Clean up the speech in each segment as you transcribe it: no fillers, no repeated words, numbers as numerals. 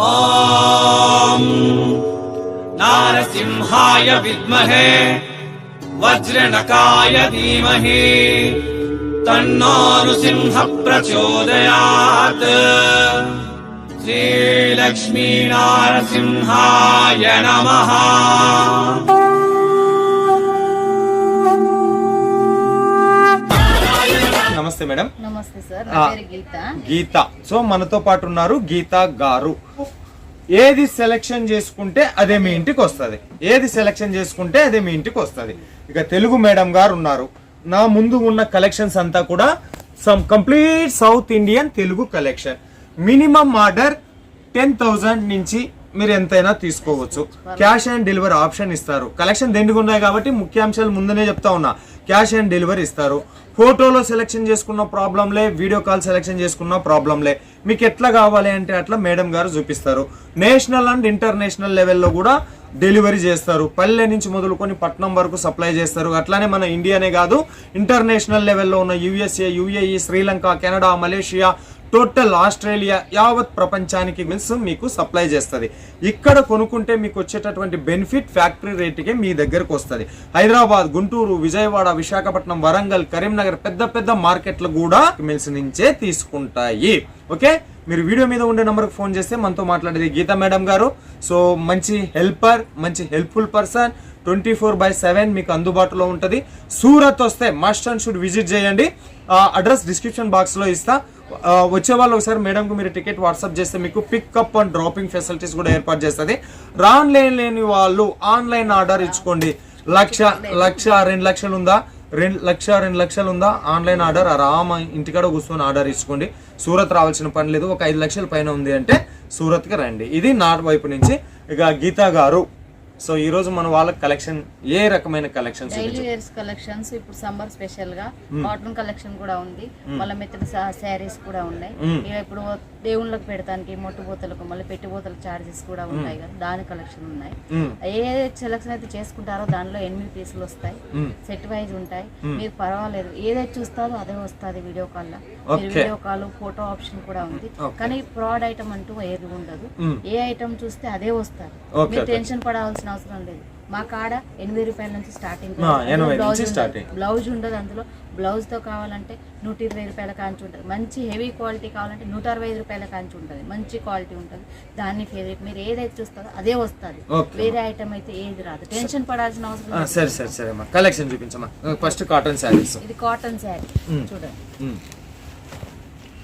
ఓం నారసింహాయ విద్మహే వజ్రనకాయ ధీమహి తన్నో నృసింహ ప్రచోదయాత్. శ్రీలక్ష్మీ నారసింహాయ నమః. నమస్తే మేడం. నమస్తే సార్, నా పేరు గీత. సో మనతో పాటు ఉన్నారు గీత గారు. ఏది సెలెక్షన్ చేసుకుంటే అదే మీ ఇంటికి వస్తుంది, ఏది సెలెక్షన్ చేసుకుంటే అదే మీ ఇంటికి వస్తుంది. ఇక తెలుగు మేడం గారు ఉన్నారు. నా ముందు ఉన్న కలెక్షన్స్ అంతా కూడా some complete south Indian Telugu collection. Minimum order 10,000 నుంచి మీరు ఎంతైనా తీసుకోవచ్చు. క్యాష్ అండ్ డెలివరీ ఆప్షన్ ఇస్తారు. కలెక్షన్ దండిగా ఉన్నాయి కాబట్టి ముఖ్యాంశాలు ముందునే చెప్తా ఉన్నా. క్యాష్ అండ్ డెలివరీ ఇస్తారు. ఫోటోలో సెలెక్షన్ చేసుకున్న ప్రాబ్లంలే, వీడియో కాల్ సెలెక్షన్ చేసుకున్న ప్రాబ్లంలే. మీకు ఎట్లా కావాలి అంటే అట్లా మేడం గారు చూపిస్తారు. నేషనల్ అండ్ ఇంటర్నేషనల్ లెవెల్లో కూడా డెలివరీ చేస్తారు. పల్లె నుంచి మొదలుకొని పట్నం వరకు సప్లై చేస్తారు. అట్లానే మన ఇండియానే కాదు, ఇంటర్నేషనల్ లెవెల్లో ఉన్న USA, UAE, Sri Lanka, Canada, Malaysia, total Australia, యావత్ ప్రపంచానికి మీకు సప్లై చేస్తుంది. ఇక్కడ కొనుక్కుంటే మీకు వచ్చేటటువంటి బెనిఫిట్ ఫ్యాక్టరీ రేటుకే మీ దగ్గరకు వస్తుంది. హైదరాబాద్, గుంటూరు, విజయవాడ, విశాఖపట్నం, వరంగల్, కరీంనగర్ పెద్ద పెద్ద మార్కెట్లు కూడా మిల్స్ నుంచే తీసుకుంటాయి. ఓకే, మీరు వీడియో మీద ఉండే నెంబర్కి ఫోన్ చేస్తే మనతో మాట్లాడేది గీతా మేడం గారు. సో మంచి హెల్పర్, మంచి హెల్ప్ఫుల్ పర్సన్, 24/7 మీకు అందుబాటులో ఉంటుంది. సూరత్ వస్తే మస్ట్ అండ్ షుడ్ విజిట్ చేయండి. అడ్రస్ డిస్క్రిప్షన్ బాక్స్లో ఇస్తా. వచ్చే వాళ్ళు ఒకసారి మేడంకు మీరు టికెట్ వాట్సాప్ చేస్తే మీకు పికప్ అండ్ డ్రాపింగ్ ఫెసిలిటీస్ కూడా ఏర్పాటు చేస్తుంది. లేని వాళ్ళు ఆన్లైన్ ఆర్డర్ ఇచ్చుకోండి. 1,00,000, 2 లక్షలు ఉందా, 2 లక్షలు ఉందా, ఆన్లైన్ ఆర్డర్ ఆరామ ఇంటికాడ కూర్చొని ఆర్డర్ ఇచ్చుకోండి. సూరత్ రావాల్సిన పని లేదు. ఒక 5 లక్షల పైన ఉంది అంటే సూరత్కి రండి. ఇది నార్త్ వైపు నుంచి. ఇక గీతా గారు, సో ఈ రోజు మన వాళ్ళకి కలెక్షన్ ఏ రకమైన కలెక్షన్స్? Daily wears collections. ఇప్పుడు సమ్మర్ స్పెషల్ గా కాటన్ కలెక్షన్ కూడా ఉంది. మళ్ళీ మెత్తడి శారీస్ కూడా ఉన్నాయి. ఇప్పుడు దేవుళ్ళకి పెడతానికి, మొట్టుబోతలకు, మళ్ళీ పెట్టిబోతలకు చార్జెస్ కూడా ఉంటాయి కదా, దాని కలెక్షన్ ఉన్నాయి. ఏ సెలెక్షన్ అయితే చేసుకుంటారో దానిలో 8 పీసులు వస్తాయి. సెట్ వైజ్ ఉంటాయి. మీరు పర్వాలేదు, ఏదైతే చూస్తారో అదే వస్తుంది వీడియో కాల్ లో. వీడియో కాల్, ఫోటో ఆప్షన్ కూడా ఉంది. కానీ ఫ్రాడ్ ఐటమ్ అంటూ ఏది ఉండదు. ఏ ఐటమ్ చూస్తే అదే వస్తుంది. మీరు టెన్షన్ పడాల్సిన అవసరం లేదు. మా కాడ 80 రూపాయల నుంచి స్టార్టింగ్. బ్లౌజ్ ఉండదు అందులో. బ్లౌజ్ తో కావాలంటే 120 రూపాయల కాంచి ఉంటుంది. మంచి హెవీ క్వాలిటీ కావాలంటే 165 రూపాయల కాంచి ఉంటుంది. మంచి క్వాలిటీ ఉంటుంది. దాన్ని ఫేవరెట్ మీరు ఏదైతే చూస్తారో అదే వస్తుంది. వేరే ఐటమ్ అయితే ఏది రాదు. టెన్షన్ పడాల్సిన అవసరం లేదు. సరే కలెక్షన్ చూపించమ్మా. First cotton sarees. ఇది కాటన్ శారీ చూడండి.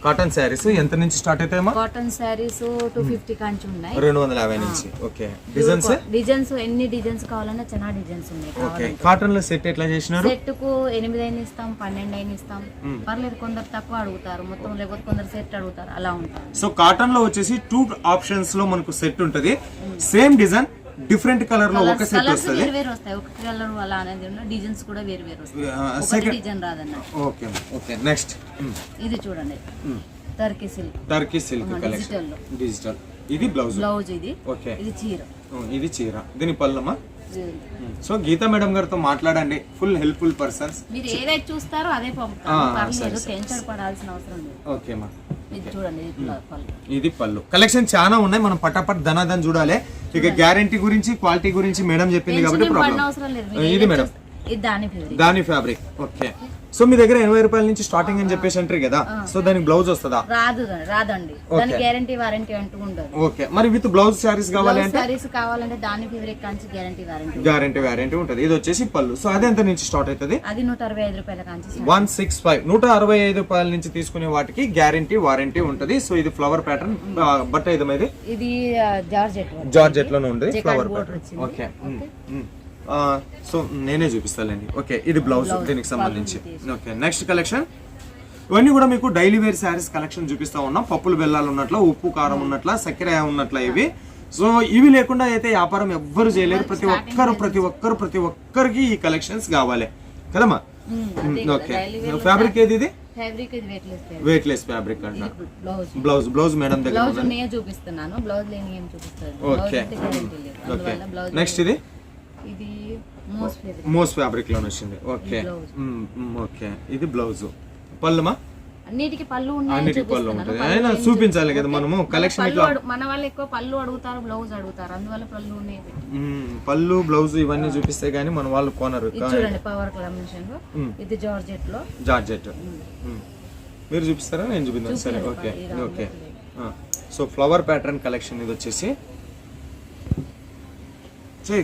కాటన్ శారీస్ ఎంత నుంచి స్టార్ట్ అవుతాయమ్మా? కాటన్ శారీస్ 250 కాంచి ఉన్నాయి. 250 నుంచి. ఓకే, డిజైన్స్ ఎన్ని డిజైన్స్ కావాలన్నా చాలా డిజైన్స్ ఉన్నాయి. ఓకే, కాటన్ లో సెట్ ఎట్లా చేసినారు? సెట్ కు 8 అయిన ఇస్తాం, 12 అయిన ఇస్తాం. పర్లేదు, కొందరు తక్కువ అడుగుతారు మొత్తం, లేకపోతే కొందరు సెట్ అడుగుతారు, అలా ఉంటారు. సో కాటన్ లో వచ్చేసి 2 ఆప్షన్స్ లో మనకు సెట్ ఉంటది. సేమ్ డిజైన్ డిఫరెంట్ కలర్ లో ఒక సెట్ వస్తది. వేరు వస్తాయి. ఒక కలర్ అలా అనేది ఉన్న డిజైన్స్ కూడా వేరు వస్తాయి. ఒక డిజైన్ రాదన్న. ఓకే నెక్స్ట్ ఇది చూడండి, టర్కీ సిల్క్ కలెక్షన్. డిజిటల్. ఇది బ్లౌజ్. ఇది. ఓకే, ఇది చీర. దీని పళ్ళమ్మా. సో గీతా మేడం గారితో మాట్లాడండి. Full helpful persons. మీరు ఏదైతే చూస్తారో అదే పంపుతారు. టెన్షన్ పడాల్సిన అవసరం లేదు. ఓకే మా. ఇది పళ్ళు. కలెక్షన్ చాలా ఉన్నాయి. మనం పటాపట్ ధనాధన్ చూడాలి. ఇక గ్యారంటీ గురించి, క్వాలిటీ గురించి మేడం చెప్పింది కాబట్టి ఇది మేడం దాని ఫ్యాబ్రిక్. ఓకే, సో మీ దగ్గర 80 రూపాయల నుంచి స్టార్టింగ్ అని చెప్పేసి అంటారు కదా, సో దానికి బ్లౌజ్ వస్తుందా? రాదండి. దానికి గ్యారంటీ వారంటీ అంటూ ఉండదు. ఓకే, మరి విత్ బ్లౌజ్ శారీస్ కావాలంటే దాని ఫ్యాబ్రిక్ కాంచి గ్యారంటీ వారంటీ ఉంటుంది. ఇది వచ్చేసి పళ్ళు. సో అది ఎంత నుంచి స్టార్ట్ అవుతుంది? అది 165 రూపాయల కాంచి 165. 165 రూపాయల నుంచి తీసుకునే వాటికి గ్యారంటీ వారంటీ ఉంటుంది. సో ఇది ఫ్లవర్ ప్యాటర్న్ బట్ ఇది జార్జెట్ లోనే ఉంది ఫ్లవర్ ప్యాటర్న్. ఓకే, సో నేనే చూపిస్తానండి. ఓకే, ఇది బ్లౌజ్ దీనికి సంబంధించి. Okay, next collection. ఇవన్నీ కూడా మీకు డైలీ వేర్ శారీస్ కలెక్షన్ చూపిస్తా ఉన్నాం. పప్పులు బెల్లాలు ఉన్నట్ల, ఉప్పు కారం ఉన్నట్ల, చక్కెర ఉన్నట్ల ఇవి. సో ఇవి లేకుండా అయితే వ్యాపారం ఎవ్వరు చేయలేరు. ప్రతి ఒక్కరికి ఈ కలెక్షన్స్ కావాలి కదమ్మా. ఓకే, ఫ్యాబ్రిక్ ఏది? ఇది వెయిట్ లెస్ ఫ్యాబ్రిక్ అంట. బ్లౌజ్ మేడం దగ్గర చూపిస్తున్నాను. ఓకే, నెక్స్ట్ ఇది మోస్ ఫ్యాబ్రిక్ లో వచ్చింది. ఓకే, ఇది బ్లౌజ్. పళ్ళుమా అన్నిటికీ పళ్ళు ఉన్నాయి అన్నిటికి పళ్ళు ఉంటుంది అయినా చూపించాలి కదా మనము కలెక్షన్ ఇట్లా మన వాళ్ళు ఎక్కువ పళ్ళు అడుగుతారు, బ్లౌజ్ అడుగుతారు, అందువల్ల పళ్ళు ఉన్నాయి. పళ్ళు బ్లౌజ్ ఇవన్నీ చూపిస్తే గానీ మన వాళ్ళు కొనరు. చూడండి పవర్ కాంబినేషన్ లో ఇది జార్జెట్ లో. జార్జెట్ మీరు చూపిస్తారా నేను చూపిస్తాను? సరే okay okay. So flower pattern collection ఇది వచ్చేసి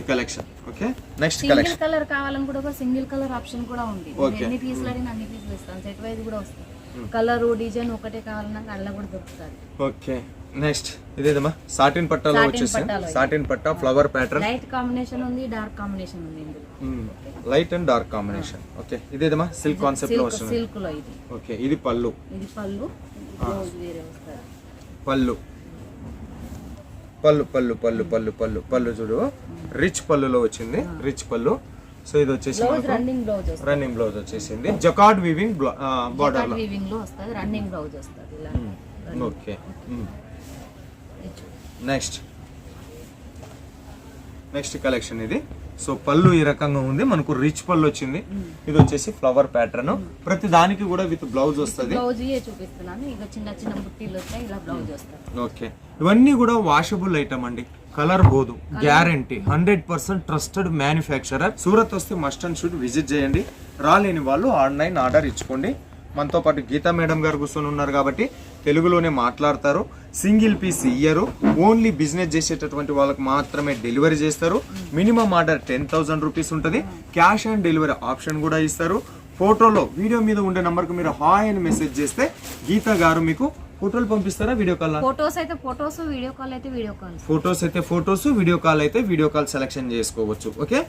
collection. Okay next collection colour కావాలని కూడా ఒక సింగిల్ కలర్ ఆప్షన్ కూడా ఉంది. ఎన్ని పీసులు అడిగినా అన్ని పీసులు ఇస్తాను. సెట్ వైజ్ కూడా వస్తుంది. కలర్ డిజైన్ ఒకటే కావాలన్నా అలా కూడా దొరుకుతుంది. ఓకే నెక్స్ట్ ఇదేదమ్మా సాటిన్ పట్టాలో వచ్చేసి సాటిన్ పట్టా ఫ్లవర్ ప్యాటర్న్. లైట్ కాంబినేషన్ ఉంది, డార్క్ కాంబినేషన్ ఉంది ఇందులో. Light and dark combination. Okay ఇదేదమ్మా సిల్క్ కాన్సెప్ట్ లో వస్తుంది. సిల్క్ లో ఇది. ఓకే ఇది పళ్ళు. ఇది పళ్ళు. బ్లౌజ్ వేరే వస్తుంది. పళ్ళు పళ్ళు పళ్ళు పళ్ళు పళ్ళు పళ్ళు పళ్ళు చూడు రిచ్ పళ్ళులో వచ్చింది. రిచ్ పళ్ళు. సో ఇది వచ్చేసి రన్నింగ్ బ్లౌజ్ వచ్చేసింది. జకార్డ్ వీవింగ్ బార్డర్ లో వీవింగ్ లో వస్తది. రన్నింగ్ బ్లౌజ్ వస్తది ఇలా. ఓకే నెక్స్ట్ కలెక్షన్ ఇది. సో పళ్ళు ఈ రకంగా ఉంది మనకు. రిచ్ పళ్ళు వచ్చింది. ఇది వచ్చేసి ఫ్లవర్ ప్యాటర్న్. ప్రతి దానికి కూడా విత్ బ్లౌజ్ వస్తుంది. చూపిస్తున్నాను. ఇక చిన్న చిన్న బుట్టీలు వస్తాయి, ఇలా బ్లౌజ్ వస్తుంది. ఓకే ఇవన్నీ కూడా వాషబుల్ ఐటమ్ అండి. కలర్ పోదు, గ్యారంటీ 100% ట్రస్టెడ్ మ్యానుఫ్యాక్చరర్. సూరత్ వస్తే మస్ట్ అండ్ షుడ్ విజిట్ చేయండి. రాలేని వాళ్ళు ఆన్లైన్ ఆర్డర్ ఇచ్చుకోండి. మనతో పాటు గీతా మేడం గారు కూర్చొని ఉన్నారు కాబట్టి తెలుగులోనే మాట్లాడతారు. సింగిల్ పీస్ ఇయ్యరు. ఓన్లీ బిజినెస్ చేసేటటువంటి వాళ్ళకి మాత్రమే డెలివరీ చేస్తారు. మినిమం ఆర్డర్ 10,000 రూపీస్ ఉంటుంది. క్యాష్ ఆన్ డెలివరీ ఆప్షన్ కూడా ఇస్తారు. ఫోటోలో వీడియో మీద ఉండే నంబర్కి మీరు హాయ్ అని మెసేజ్ చేస్తే గీతా గారు మీకు ఫోటోలు పంపిస్తారా? Video call? ఫోటోస్ అయితే ఫోటోస్, వీడియో కాల్ అయితే వీడియో కాల్. ఫోటోస్ అయితే ఫోటోస్, వీడియో కాల్ అయితే వీడియో కాల్ సెలెక్షన్ చేసుకోవచ్చు. ఓకే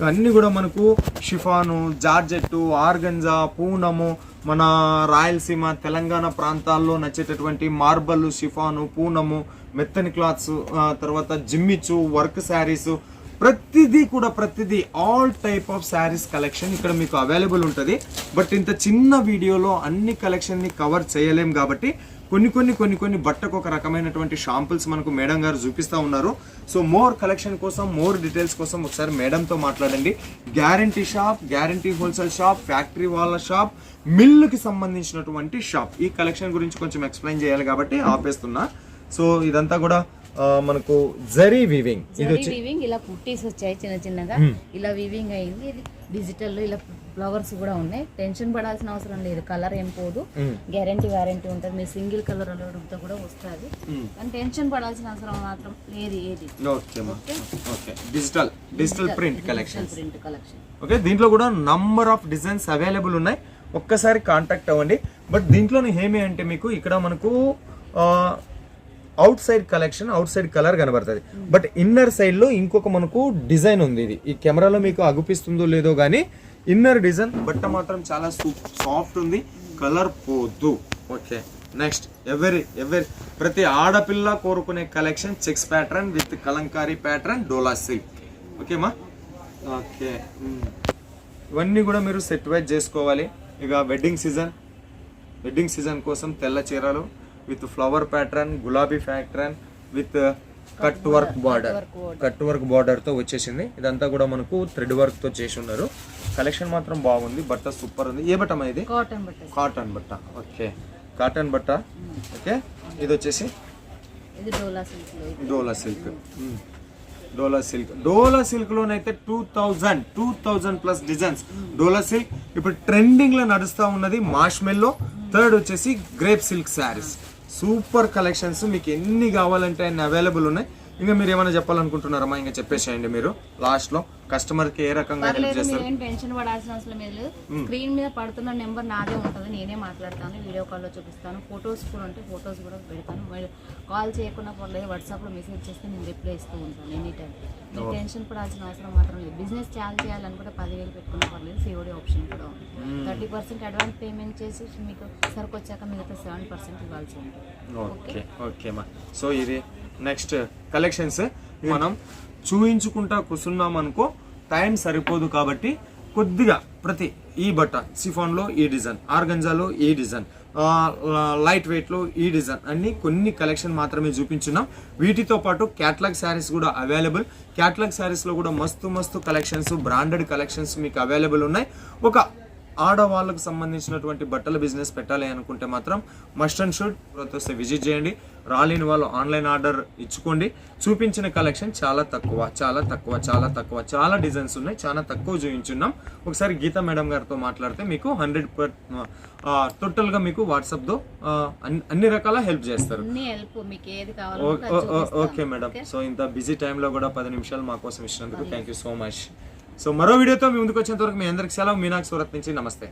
అన్ని కూడా మనకు షిఫాను, జార్జెట్టు, ఆర్గంజా, పూనము, మన రాయలసీమ తెలంగాణ ప్రాంతాల్లో నచ్చేటటువంటి మార్బల్, షిఫాను, పూనము, మెత్తని క్లాత్స్, తర్వాత జిమ్మిచ్చు, వర్క్ శారీస్, ప్రతిదీ all type of saris collection ఇక్కడ మీకు అవైలబుల్ ఉంటుంది. బట్ ఇంత చిన్న వీడియోలో అన్ని కలెక్షన్ ని కవర్ చేయలేం కాబట్టి కొన్ని బట్టకు ఒక రకమైనటువంటి షాంపుల్స్ మనకు మేడం గారు చూపిస్తూ ఉన్నారు. సో మోర్ కలెక్షన్ కోసం, మోర్ డీటెయిల్స్ కోసం ఒకసారి మేడంతో మాట్లాడండి. Guarantee shop, guarantee wholesale shop, factory వాళ్ళ షాప్, మిల్లుకి సంబంధించినటువంటి షాప్. ఈ కలెక్షన్ గురించి కొంచెం ఎక్స్ప్లెయిన్ చేయాలి కాబట్టి ఆపేస్తున్నా. సో ఇదంతా కూడా మనకు జరీ వీవింగ్. ఇది వచ్చి ఇలా పుట్టీస్ వచ్చాయి చిన్న చిన్నగా. ఇలా వీవింగ్ అయింది. ఇది డిజిటల్ లో ఇలా ఫ్లవర్స్ కూడా ఉన్నాయి. టెన్షన్ పడాల్సిన అవసరం లేదు. కలర్ ఏం పోదు. గ్యారంటీ వారంటీ ఉంటుంది. మీరు సింగిల్ కలర్ అలవడంతో కూడా వస్తుంది. కానీ టెన్షన్ పడాల్సిన అవసరం మాత్రం లేదు. ఏది డిజిటల్ ప్రింట్ కలెక్షన్. ఓకే దీంట్లో కూడా నంబర్ ఆఫ్ డిజైన్స్ అవైలబుల్ ఉన్నాయి. ఒక్కసారి కాంటాక్ట్ అవ్వండి. బట్ దీంట్లో ఏమి అంటే మీకు ఇక్కడ మనకు out side collection, out side colour కనబడుతుంది. బట్ ఇన్నర్ సైడ్ లో ఇంకొక మనకు డిజైన్ ఉంది. ఇది ఈ కెమెరాలో మీకు అగుపిస్తుందో లేదో గానీ ఇన్నర్ డిజైన్. బట్ట మాత్రం చాలా సాఫ్ట్ ఉంది. కలర్ పోదు. ఓకే నెక్స్ట్ ఎవరి ప్రతి ఆడపిల్ల కోరుకునే collection checks pattern with Kalamkari pattern, Dola silk. ఓకేమా? ఓకే ఇవన్నీ కూడా మీరు సెట్ వైజ్ చేసుకోవాలి. ఇక వెడ్డింగ్ సీజన్ కోసం తెల్ల చీరలు విత్ ఫ్లవర్ ప్యాటర్న్, గులాబీ pattern with cut work border తో వచ్చేసింది. ఇదంతా కూడా మనకు థ్రెడ్ వర్క్ తో చేసి ఉన్నారు. కలెక్షన్ మాత్రం బాగుంది. బట్ట సూపర్ ఉంది. ఏ బట్ట ఇది? కాటన్ బట్ట. ఓకే కాటన్ బట్ట. ఓకే ఇది వచ్చేసి డోలా సిల్క్ లోనైతే 2000 ప్లస్ డిజైన్స్. డోలా సిల్క్ ఇప్పుడు ట్రెండింగ్ లో నడుస్తా ఉన్నది. మార్ష్మెల్లో. థర్డ్ వచ్చేసి grape silk saris. Super collections. మీకు ఎన్ని కావాలంటే అన్ని అవైలబుల్ ఉన్నాయి. ఇంకా మీరు ఏమైనా చెప్పాలనుకుంటున్నారమ్మా? ఇంకా చెప్పేసేయండి మీరు లాస్ట్ లో కస్టమర్ కి ఏ రకంగా హెల్ప్ చేస్తారు. ఏం టెన్షన్ పడాల్సిన అవసరం లేదు. స్క్రీన్ మీద పడుతున్న నెంబర్ నాదే ఉంటుంది. నేనే మాట్లాడతాను. వీడియో కాల్ లో చూపిస్తాను. ఫొటోస్ కూడా ఉంటే ఫొటోస్ కూడా పెడతాను. కాల్ చేయకుండా పర్లేదు. వాట్సాప్ లో మెసేజ్ చేస్తే నేను రిప్లై ఇస్తూ ఉంటాను ఎనీ టైం. మీరు టెన్షన్ పడాల్సిన అవసరం మాత్రం లేదు. బిజినెస్ చాలా చేయాలనుకుంటే 10,000 పెట్టుకున్న పర్లేదు. COD ఆప్షన్ కూడా ఉంది. 30% అడ్వాన్స్ పేమెంట్ చేసి మీకు సరుకు వచ్చాక మిగతా 7% ఇవ్వాల్సి ఉంటుంది. ఓకేమా. సో ఇది నెక్స్ట్ కలెక్షన్స్ మనం చూయించుకుంటా కూర్చున్నాం అనుకో టైం సరిపోదు కాబట్టి కొద్దిగా ప్రతి ఈ బట్ట సిఫాన్ లో ఈ డిజైన్, ఆర్గంజాలో ఈ డిజైన్, లైట్ వెయిట్ లో ఈ డిజైన్ అన్ని కొన్ని కలెక్షన్ మాత్రమే చూపించున్నాం. వీటితో పాటు క్యాటలాగ్ శారీస్ కూడా అవైలబుల్. క్యాటలాగ్ శారీస్ లో కూడా మస్తు కలెక్షన్స్, బ్రాండెడ్ కలెక్షన్స్ మీకు అవైలబుల్ ఉన్నాయి. ఒక ఆడవాళ్ళకు సంబంధించినటువంటి బట్టల బిజినెస్ పెట్టాలి అనుకుంటే మాత్రం మస్ట్ అండ్ షుడ్ వస్తే విజిట్ చేయండి. రాలేని వాళ్ళు ఆన్లైన్ ఆర్డర్ ఇచ్చుకోండి. చూపించిన కలెక్షన్ చాలా తక్కువ, చాలా డిజైన్స్ ఉన్నాయి, చాలా తక్కువ చూపించున్నాం. ఒకసారి గీతా మేడం గారితో మాట్లాడితే మీకు 100% టోటల్గా మీకు వాట్సాప్తో అన్ని రకాల హెల్ప్ చేస్తారు. Okay madam. సో ఇంత బిజీ టైంలో కూడా 10 నిమిషాలు మా కోసం ఇచ్చినందుకు thank you so much. So మరో వీడియోతో మీ ముందుకు వచ్చేంత వరకు మీ అందరికి సెలవు. మీనాక్షి సూరత్ నుంచి నమస్తే.